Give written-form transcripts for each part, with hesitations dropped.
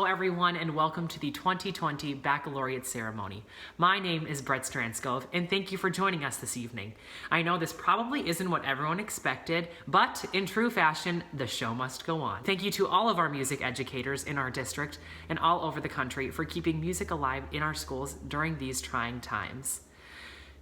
Hello everyone and welcome to the 2020 Baccalaureate ceremony. My name is Brett Stranskov and thank you for joining us this evening. I know this probably isn't what everyone expected, but in true fashion, the show must go on. Thank you to all of our music educators in our district and all over the country for keeping music alive in our schools during these trying times.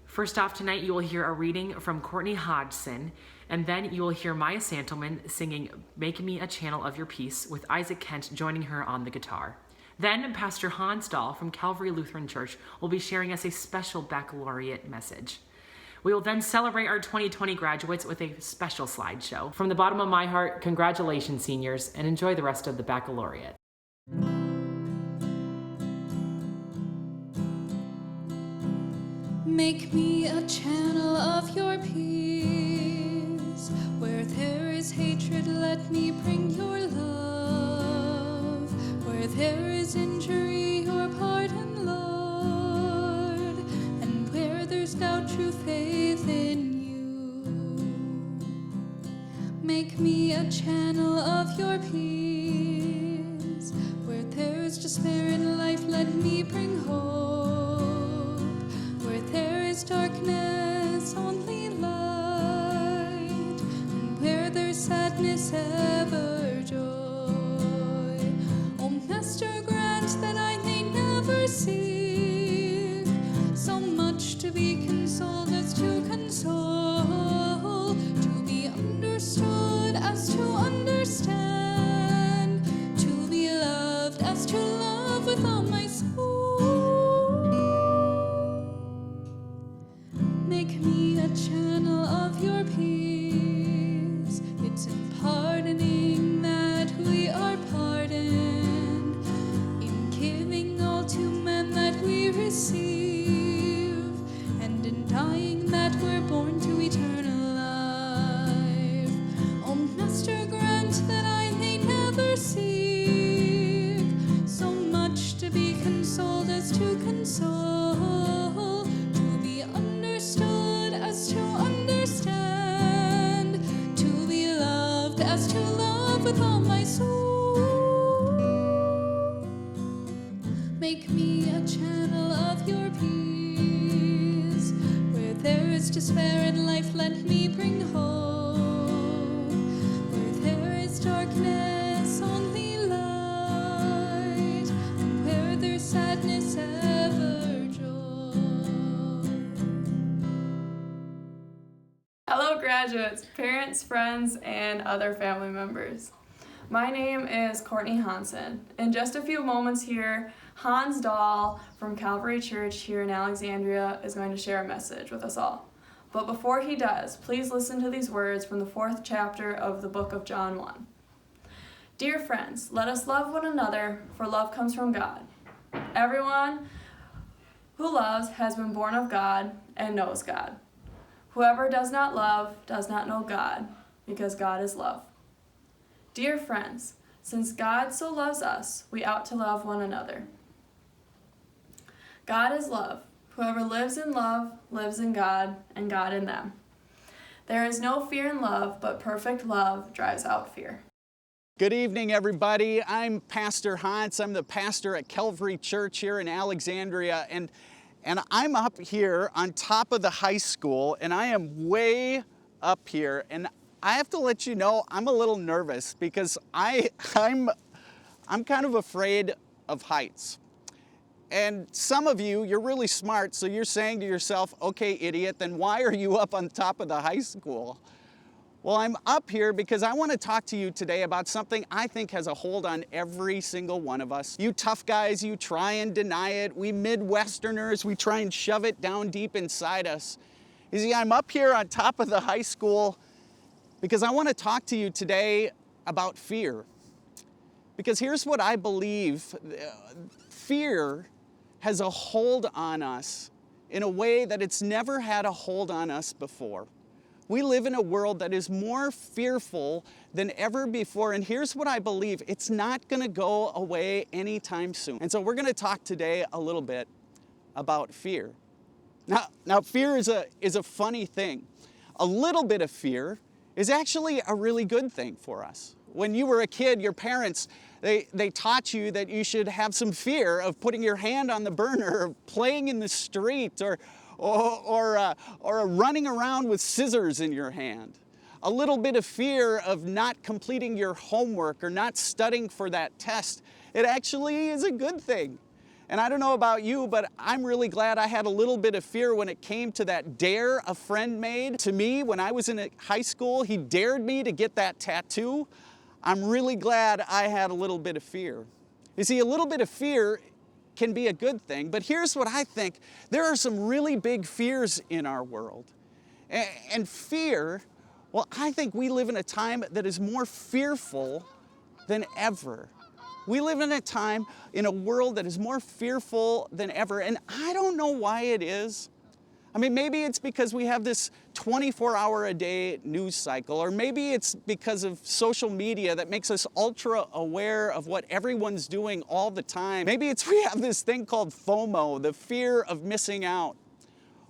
First off tonight, you will hear a reading from Courtney Hodgson, and then you will hear Maya Santelman singing Make Me a Channel of Your Peace with Isaac Kent joining her on the guitar. Then Pastor Hans Dahl from Calvary Lutheran Church will be sharing us a special baccalaureate message. We will then celebrate our 2020 graduates with a special slideshow. From the bottom of my heart, congratulations seniors, and enjoy the rest of the baccalaureate. Make me a channel of your peace. Where there is hatred, let me bring your love. Where there is injury, your pardon, Lord. And where there's doubt, true faith in you. Make me a channel of your peace. Where there is despair in life, let me bring hope. Where there is darkness, only light, and where there's sadness, ever joy. O Master, grant that I may never seek so much to be consoled as to console, to be understood as to understand, to be loved as to love with all my soul. Make me a channel of your peace. It's in pardoning that we are pardoned, in giving all to men that we receive, and in dying that we're born to eternal life. O Master, grant that I may never seek so much to be consoled as to console, as to understand, to be loved as to love with all my soul. Make me a channel of your peace. Where there is despair in life, let me bring hope. Where there is darkness, only light, and where there's sadness, ever joy. Hello graduates, parents, friends, and other family members. My name is Courtney Hodgson. In just a few moments here, Hans Dahl from Calvary Church here in Alexandria is going to share a message with us all. But before he does, please listen to these words from the 4th chapter of the book of John 1. Dear friends, let us love one another, for love comes from God. Everyone who loves has been born of God and knows God. Whoever does not love does not know God, because God is love. Dear friends, since God so loves us, we ought to love one another. God is love. Whoever lives in love lives in God, and God in them. There is no fear in love, but perfect love drives out fear. Good evening, everybody. I'm Pastor Hans. I'm the pastor at Calvary Church here in Alexandria, and I'm up here on top of the high school, and I am way up here, and I have to let you know I'm a little nervous because I'm kind of afraid of heights. And some of you, you're really smart, so you're saying to yourself, okay, idiot, then why are you up on top of the high school? Well, I'm up here because I want to talk to you today about something I think has a hold on every single one of us. You tough guys, you try and deny it. We Midwesterners, we try and shove it down deep inside us. You see, I'm up here on top of the high school because I want to talk to you today about fear. Because here's what I believe. Fear has a hold on us in a way that it's never had a hold on us before. We live in a world that is more fearful than ever before, and here's what I believe, it's not going to go away anytime soon. And so we're going to talk today a little bit about fear. Now fear is a funny thing. A little bit of fear is actually a really good thing for us. When you were a kid, your parents, they taught you that you should have some fear of putting your hand on the burner, or playing in the street, or running around with scissors in your hand. A little bit of fear of not completing your homework or not studying for that test. It actually is a good thing. And I don't know about you, but I'm really glad I had a little bit of fear when it came to that dare a friend made to me when I was in high school. He dared me to get that tattoo. I'm really glad I had a little bit of fear. You see, a little bit of fear can be a good thing, but here's what I think. There are some really big fears in our world. And fear, well, I think we live in a time that is more fearful than ever. We live in a time, in a world that is more fearful than ever, and I don't know why it is. I mean, maybe it's because we have this 24-hour-a-day news cycle, or maybe it's because of social media that makes us ultra aware of what everyone's doing all the time. Maybe it's we have this thing called FOMO, the fear of missing out.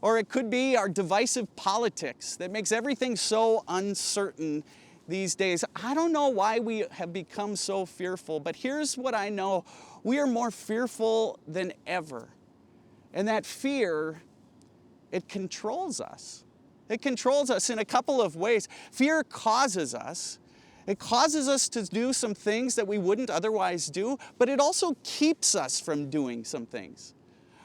Or it could be our divisive politics that makes everything so uncertain these days. I don't know why we have become so fearful, but here's what I know. We are more fearful than ever. And that fear, it controls us. It controls us in a couple of ways. Fear causes us. It causes us to do some things that we wouldn't otherwise do, but it also keeps us from doing some things.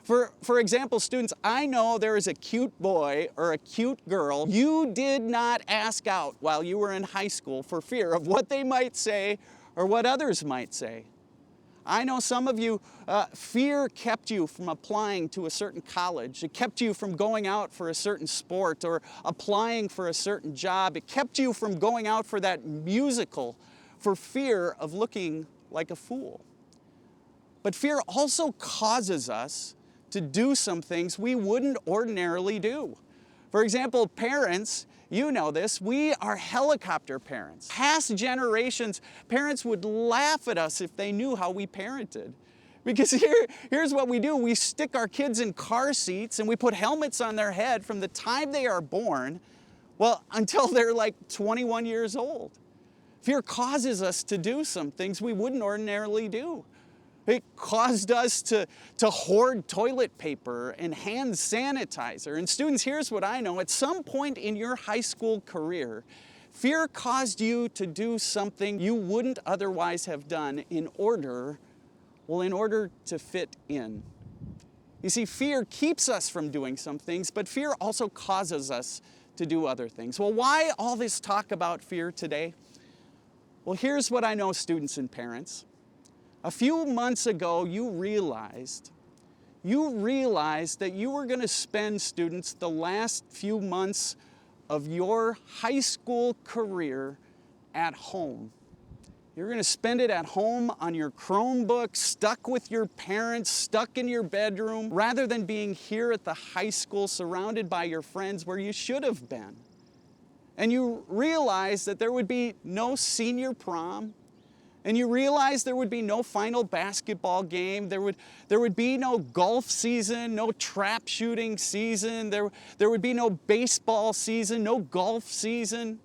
For example, students, I know there is a cute boy or a cute girl you did not ask out while you were in high school for fear of what they might say or what others might say. I know some of you, fear kept you from applying to a certain college. It kept you from going out for a certain sport or applying for a certain job. It kept you from going out for that musical for fear of looking like a fool. But fear also causes us to do some things we wouldn't ordinarily do. For example, parents, you know this, we are helicopter parents. Past generations, parents would laugh at us if they knew how we parented. Because here's what we do. We stick our kids in car seats and we put helmets on their head from the time they are born, well, until they're like 21 years old. Fear causes us to do some things we wouldn't ordinarily do. It caused us to hoard toilet paper and hand sanitizer. And students, here's what I know. At some point in your high school career, fear caused you to do something you wouldn't otherwise have done in order to fit in. You see, fear keeps us from doing some things, but fear also causes us to do other things. Well, why all this talk about fear today? Well, here's what I know, students and parents. A few months ago, you realized that you were going to spend, students, the last few months of your high school career at home. You're going to spend it at home on your Chromebook, stuck with your parents, stuck in your bedroom, rather than being here at the high school surrounded by your friends where you should have been. And you realized that there would be no senior prom. And you realize there would be no final basketball game. There would be no golf season, no trap shooting season. There would be no baseball season, no golf season.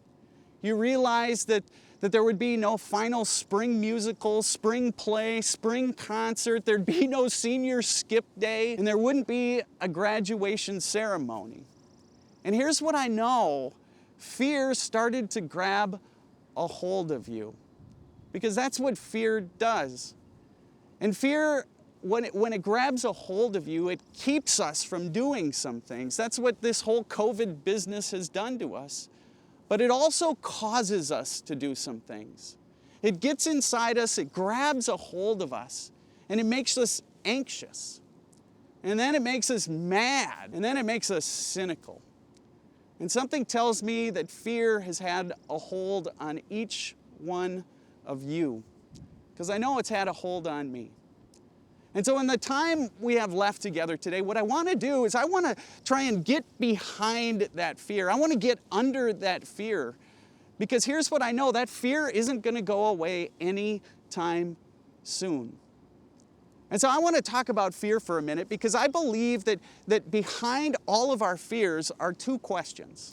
You realize that there would be no final spring musical, spring play, spring concert. There'd be no senior skip day, and there wouldn't be a graduation ceremony. And here's what I know. Fear started to grab a hold of you. Because that's what fear does. And fear, when it grabs a hold of you, it keeps us from doing some things. That's what this whole COVID business has done to us. But it also causes us to do some things. It gets inside us, it grabs a hold of us, and it makes us anxious. And then it makes us mad, and then it makes us cynical. And something tells me that fear has had a hold on each one of you, because I know it's had a hold on me. And so in the time we have left together today, what I want to do is I want to try and get behind that fear. I want to get under that fear, because here's what I know, that fear isn't going to go away anytime soon. And so I want to talk about fear for a minute, because I believe that behind all of our fears are two questions.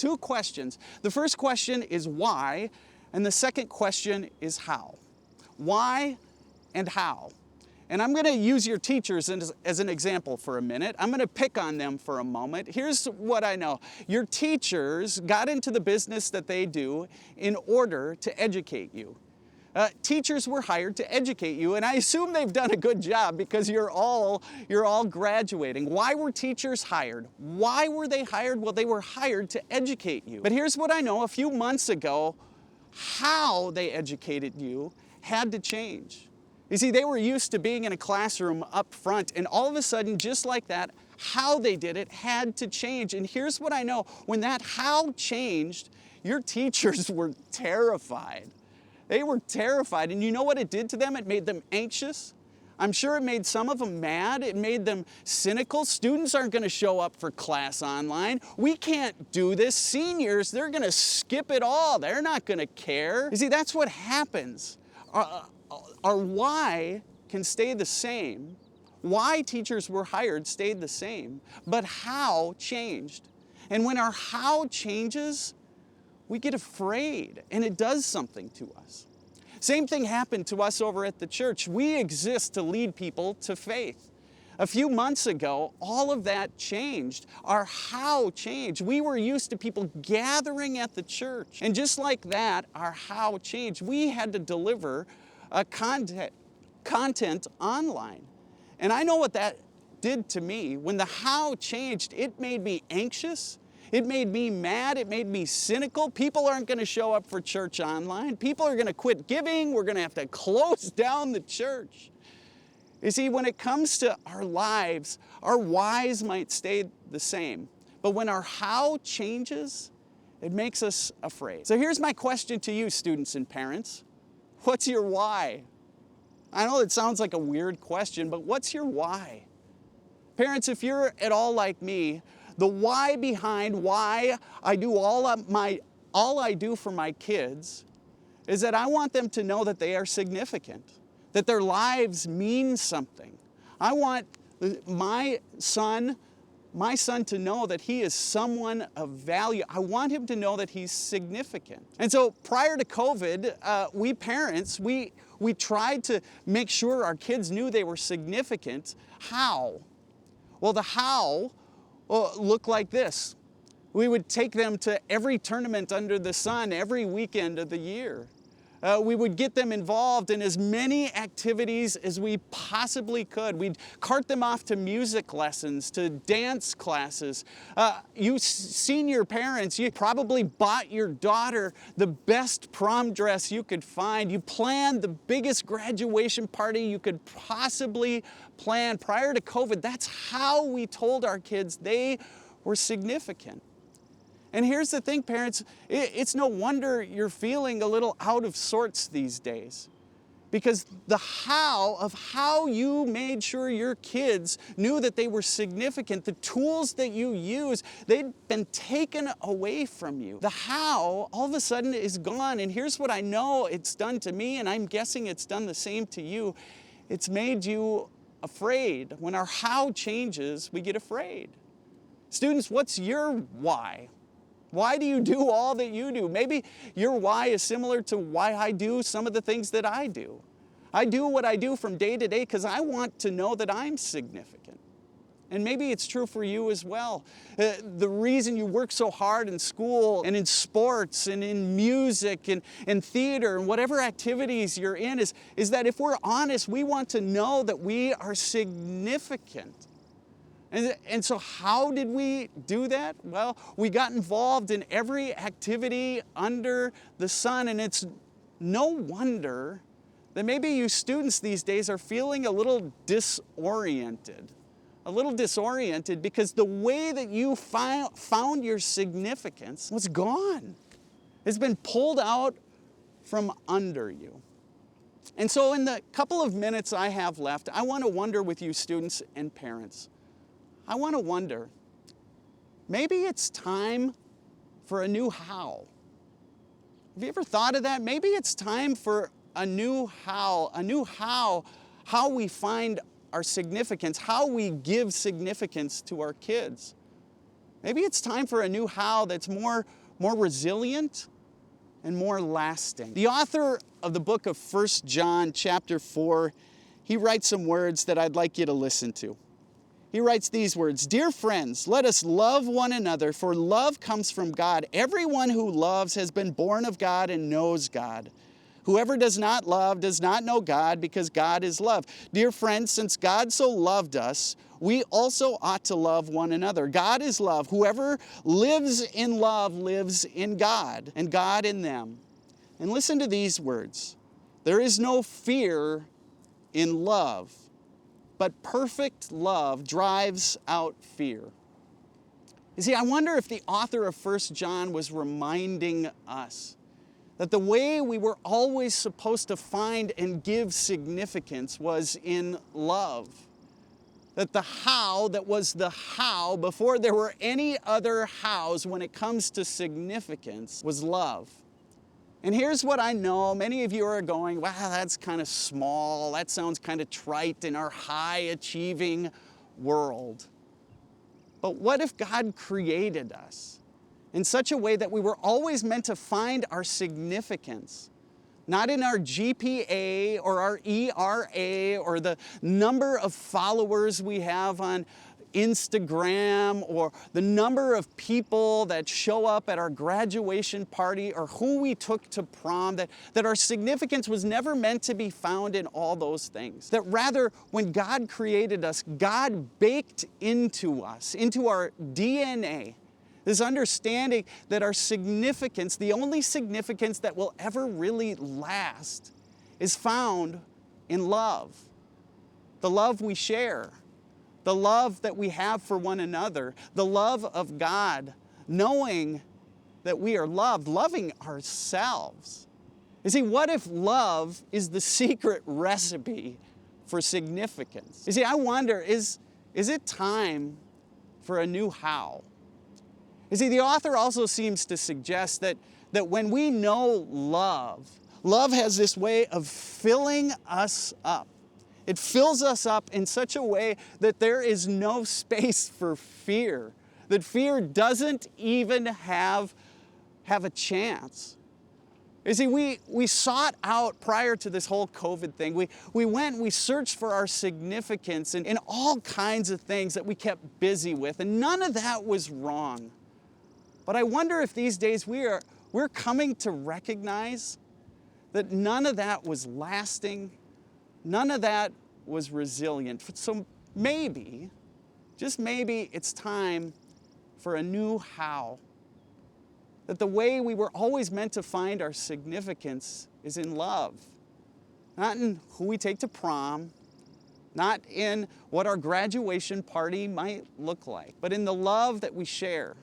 The first question is why, And the second question is how. Why and how? And I'm going to use your teachers as an example for a minute. I'm going to pick on them for a moment. Here's what I know. Your teachers got into the business that they do in order to educate you. Teachers were hired to educate you, and I assume they've done a good job because you're all graduating. Why were teachers hired? Why were they hired? Well, they were hired to educate you. But here's what I know. A few months ago, how they educated you had to change. You see, they were used to being in a classroom up front, and all of a sudden, just like that, how they did it had to change. And here's what I know. When that how changed, your teachers were terrified. They were terrified, and you know what it did to them? It made them anxious. I'm sure it made some of them mad. It made them cynical. Students aren't going to show up for class online. We can't do this. Seniors, they're going to skip it all. They're not going to care. You see, that's what happens. Our why can stay the same. Why teachers were hired stayed the same, but how changed. And when our how changes, we get afraid, and it does something to us. Same thing happened to us over at the church. We exist to lead people to faith. A few months ago, all of that changed. Our how changed. We were used to people gathering at the church. And just like that, our how changed. We had to deliver content online. And I know what that did to me. When the how changed, it made me anxious. It made me mad. It made me cynical. People aren't going to show up for church online. People are going to quit giving. We're going to have to close down the church. You see, when it comes to our lives, our whys might stay the same. But when our how changes, it makes us afraid. So here's my question to you, students and parents. What's your why? I know it sounds like a weird question, but what's your why? Parents, if you're at all like me, the why behind why I do all I do for my kids is that I want them to know that they are significant, that their lives mean something. I want my son to know that he is someone of value. I want him to know that he's significant. And so prior to COVID, we parents, we tried to make sure our kids knew they were significant. How? Well, the how looked like this. We would take them to every tournament under the sun every weekend of the year. We would get them involved in as many activities as we possibly could. We'd cart them off to music lessons, to dance classes. You senior parents, you probably bought your daughter the best prom dress you could find. You planned the biggest graduation party you could possibly plan. Prior to COVID, that's how we told our kids they were significant. And here's the thing, parents, it's no wonder you're feeling a little out of sorts these days. Because the how of how you made sure your kids knew that they were significant, the tools that you use, they'd been taken away from you. The how all of a sudden is gone. And here's what I know it's done to me, and I'm guessing it's done the same to you. It's made you afraid. When our how changes, we get afraid. Students, what's your why? Why do you do all that you do? Maybe your why is similar to why I do some of the things that I do. I do what I do from day to day because I want to know that I'm significant. And maybe it's true for you as well. The reason you work so hard in school and in sports and in music and theater and whatever activities you're in is that if we're honest, we want to know that we are significant. And so how did we do that? Well, we got involved in every activity under the sun, and it's no wonder that maybe you students these days are feeling a little disoriented because the way that you found your significance was gone. It's been pulled out from under you. And so in the couple of minutes I have left, I want to wonder with you students and parents, I want to wonder, maybe it's time for a new how. Have you ever thought of that? Maybe it's time for a new how we find our significance, how we give significance to our kids. Maybe it's time for a new how that's more resilient and more lasting. The author of the book of 1 John chapter 4, he writes some words that I'd like you to listen to. He writes these words, "Dear friends, let us love one another, for love comes from God. Everyone who loves has been born of God and knows God. Whoever does not love does not know God, because God is love. Dear friends, since God so loved us, we also ought to love one another. God is love. Whoever lives in love lives in God, and God in them." And listen to these words. "There is no fear in love, but perfect love drives out fear." You see, I wonder if the author of 1 John was reminding us that the way we were always supposed to find and give significance was in love. That the how that was the how before there were any other hows when it comes to significance was love. And here's what I know. Many of you are going, wow, that's kind of small. That sounds kind of trite in our high-achieving world. But what if God created us in such a way that we were always meant to find our significance, not in our GPA or our ERA or the number of followers we have on Instagram or the number of people that show up at our graduation party or who we took to prom, that our significance was never meant to be found in all those things. That rather, when God created us, God baked into us, into our DNA, this understanding that our significance, the only significance that will ever really last, is found in love. The love we share, the love that we have for one another, the love of God, knowing that we are loved, loving ourselves. You see, what if love is the secret recipe for significance? You see, I wonder, is it time for a new how? You see, the author also seems to suggest that when we know love has this way of filling us up. It fills us up in such a way that there is no space for fear, that fear doesn't even have a chance. You see, we sought out prior to this whole COVID thing. We searched for our significance in all kinds of things that we kept busy with, and none of that was wrong. But I wonder if these days we're coming to recognize that none of that was lasting, none of that was resilient. So maybe, just maybe, it's time for a new how. That the way we were always meant to find our significance is in love. Not in who we take to prom, not in what our graduation party might look like, but in the love that we share.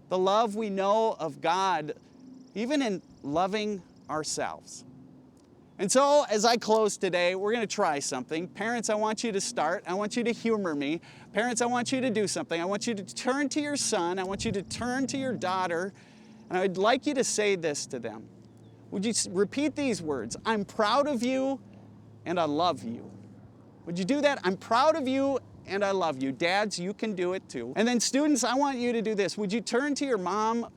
The love we know of God, even in loving ourselves. And so, as I close today, we're going to try something. Parents, I want you to start. I want you to humor me. Parents, I want you to do something. I want you to turn to your son. I want you to turn to your daughter. And I would like you to say this to them. Would you repeat these words? I'm proud of you and I love you. Would you do that? I'm proud of you and I love you. Dads, you can do it too. And then students, I want you to do this. Would you turn to your mom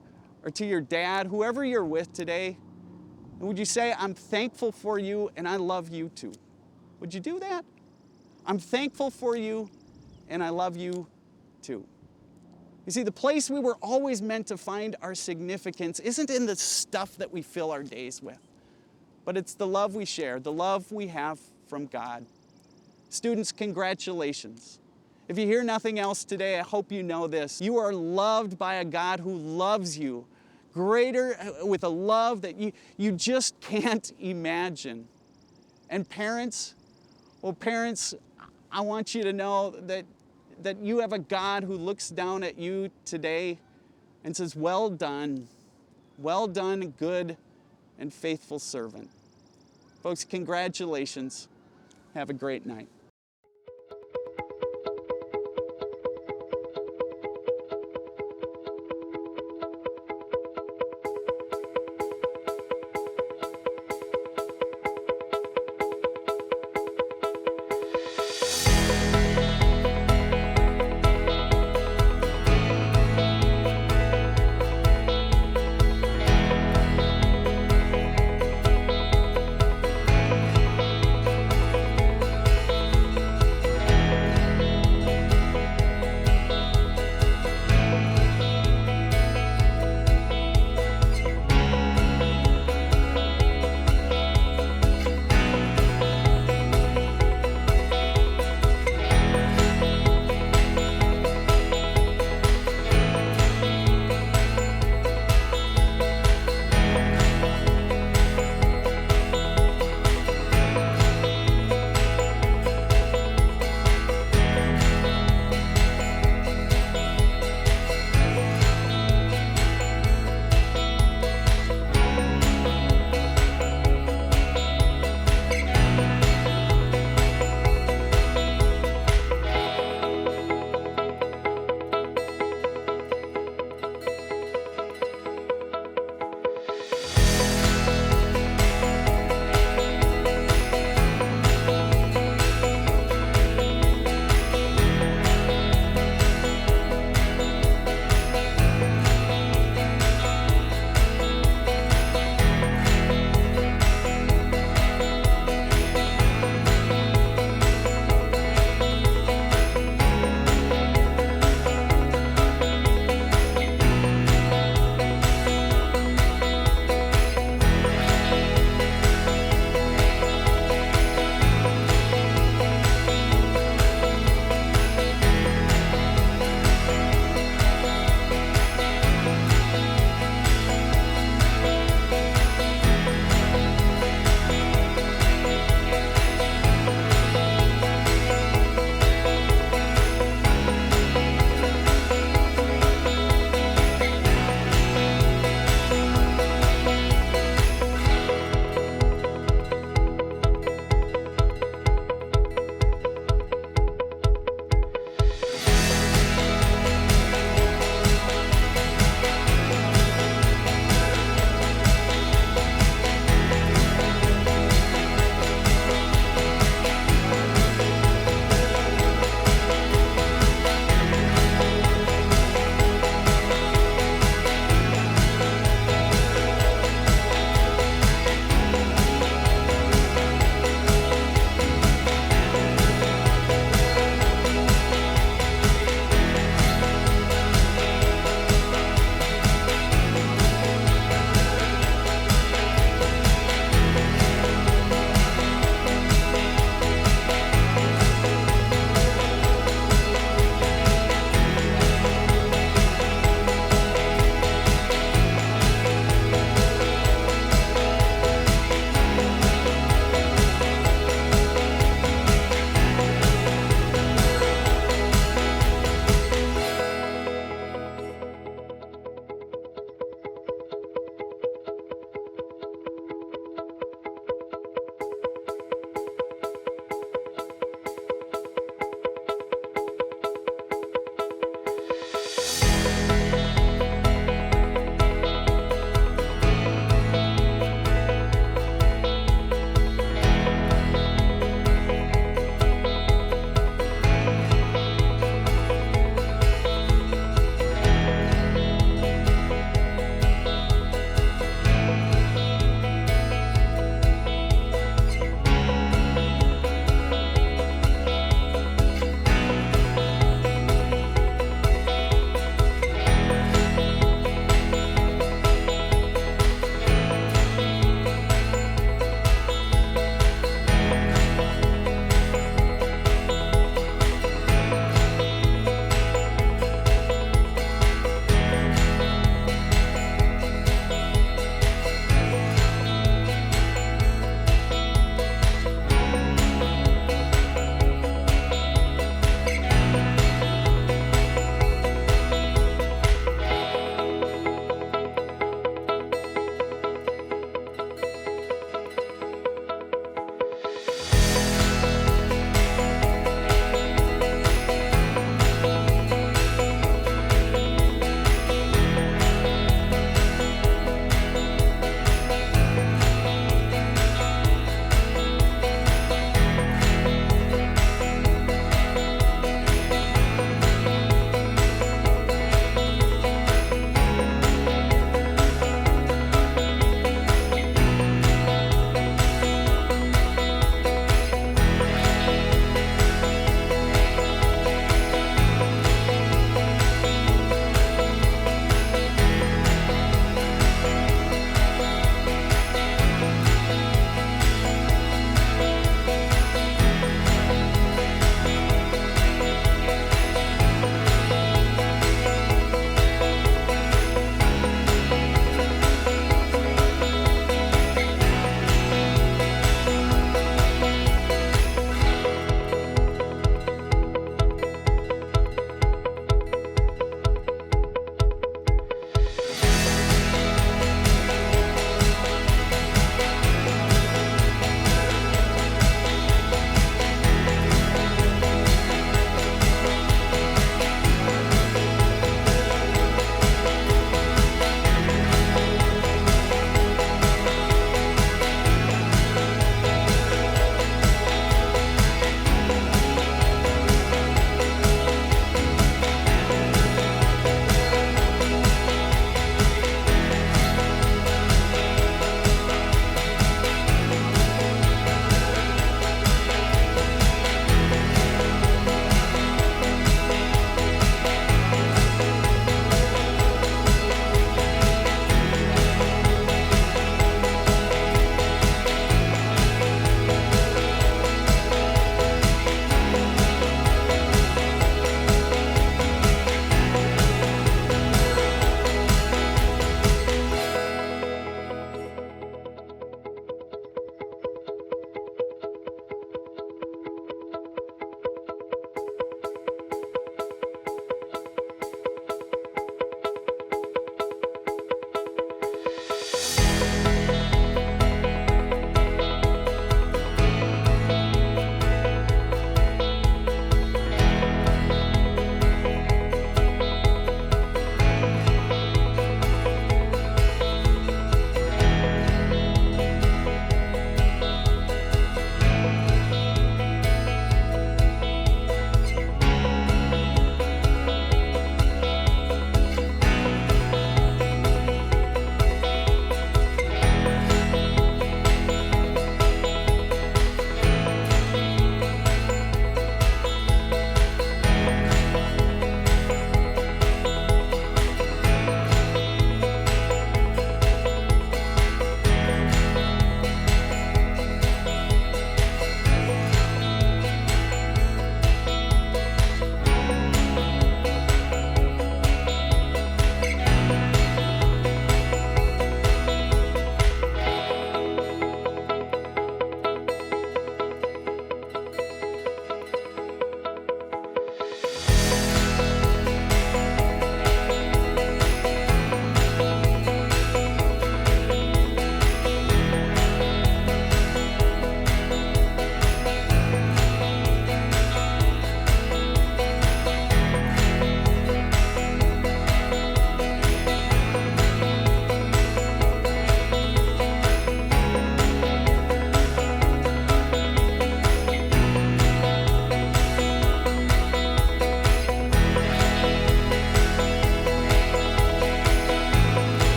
or to your dad, whoever you're with today, and would you say, I'm thankful for you and I love you too? Would you do that? I'm thankful for you and I love you too. You see, the place we were always meant to find our significance isn't in the stuff that we fill our days with, but it's the love we share, the love we have from God. Students, congratulations. If you hear nothing else today, I hope you know this. You are loved by a God who loves you, greater, with a love that you just can't imagine. And parents, I want you to know that you have a God who looks down at you today and says, well done, good and faithful servant. Folks, congratulations. Have a great night.